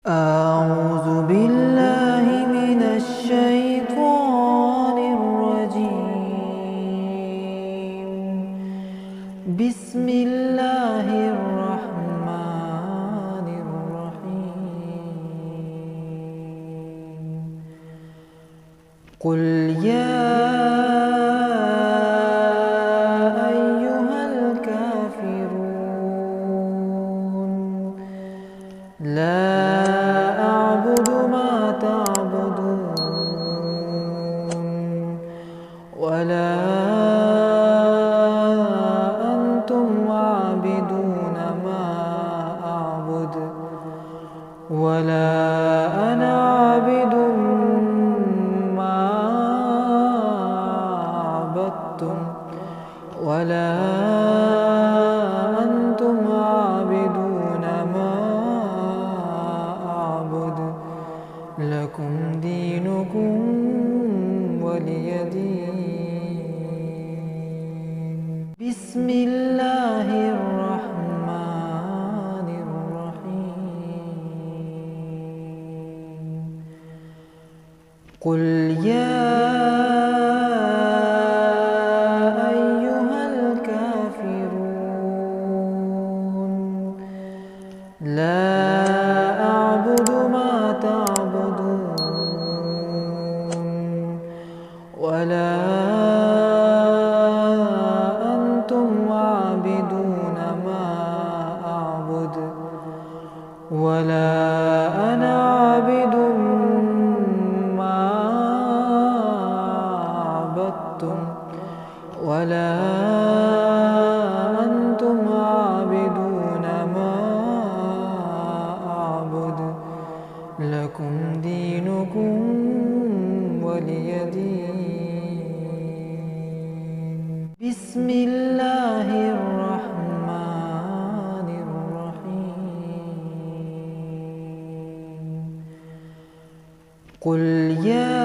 أعوذ بالله من الشيطان الرجيم. بسم الله الرحمن الرحيم. قل يا أيها الكافرون لا أعبد ما تعبدون ولا أنتم عابدون ما أعبد ولا أنا عابد ما عبدتم ولا أنتم عابدون ما أعبد لكم دينكم ولي دين. بسم الله الرحمن الرحيم. قل يا أيها الكافرون لا أعبد ما تعبدون ولا أنتم عابدون ما أعبد ولا أنا عابد ما عبدتم ولا أنتم عابدون ما أعبد لكم دينكم ولي دين. بسم الله الرحمن الرحيم. قل يا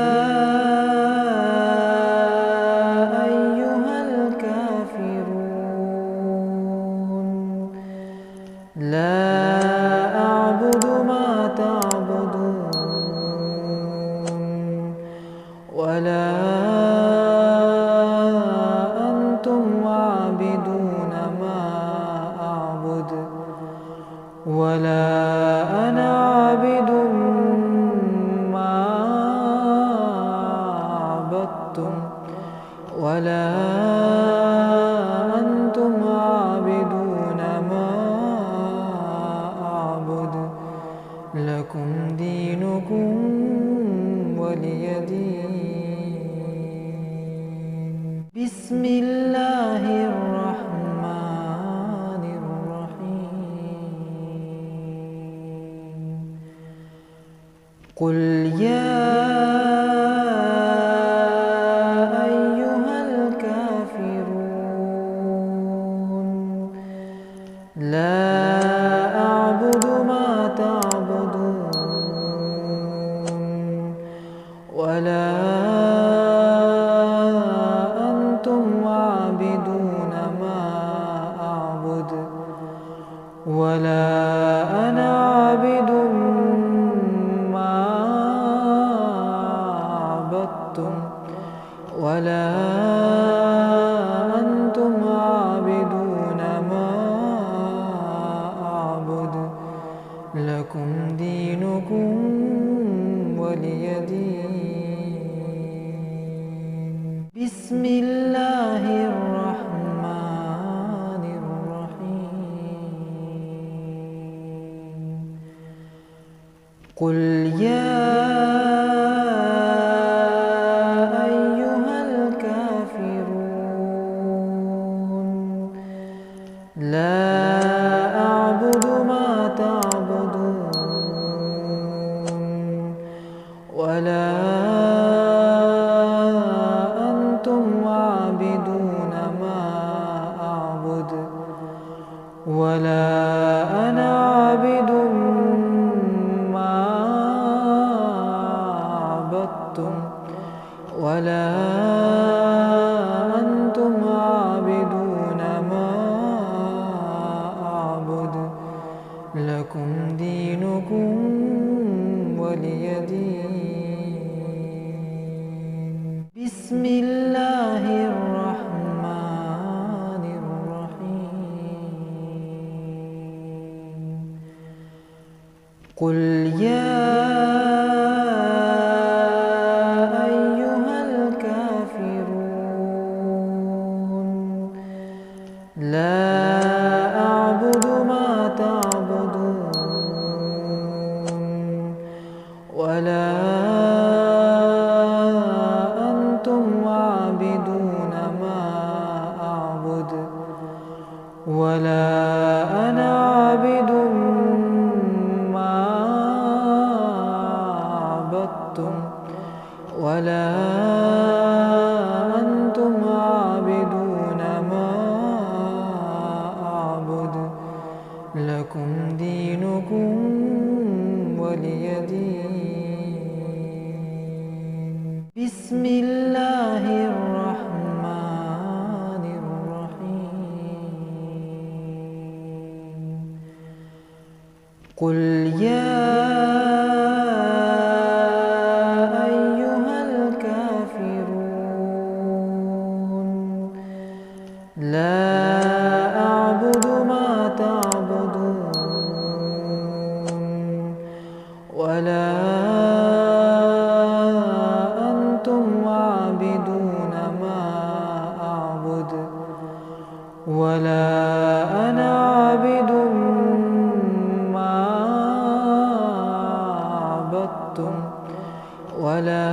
أيها الكافرون لا أعبد ما تعبدون ولا أنتم عابدون ما أعبد ولا أنا عابد ما عبدتم ولا أنتم عابدون ما أعبد لكم دينكم ولي دين. بسم الله الرحمن الرحيم. قل يا أيها الكافرون لا أعبد ما تعبدون ولا أنتم عابدون ما أعبد ولا أنا عابد ما عبدتم ولا أنتم عابدون ما أعبد لكم دينكم ولي دين. بسم الله الرحمن الرحيم. قل يا أيها الكافرون لا أعبد ما تعبدون ولا أنتم عابدون ما أعبد ولا أنا عابد ما عبدتم ولا أنتم عابدون ما أعبد لكم دينكم بسم الله الرحمن الرحيم قل يا أيها الكافرون لا أعبد ما تعبدون ولا أنتم عابدون ما أعبد ولا أنا عابد ما عبدتم ولا أنتم عابدون ما أعبد لكم دينكم ولي دين بسم الله الرحمن الرحيم قل يا أيها الكافرون لا أعبد ما تعبدون ولا أنتم عابدون ما أعبد ولا أنا عابد ما عبدتم ولا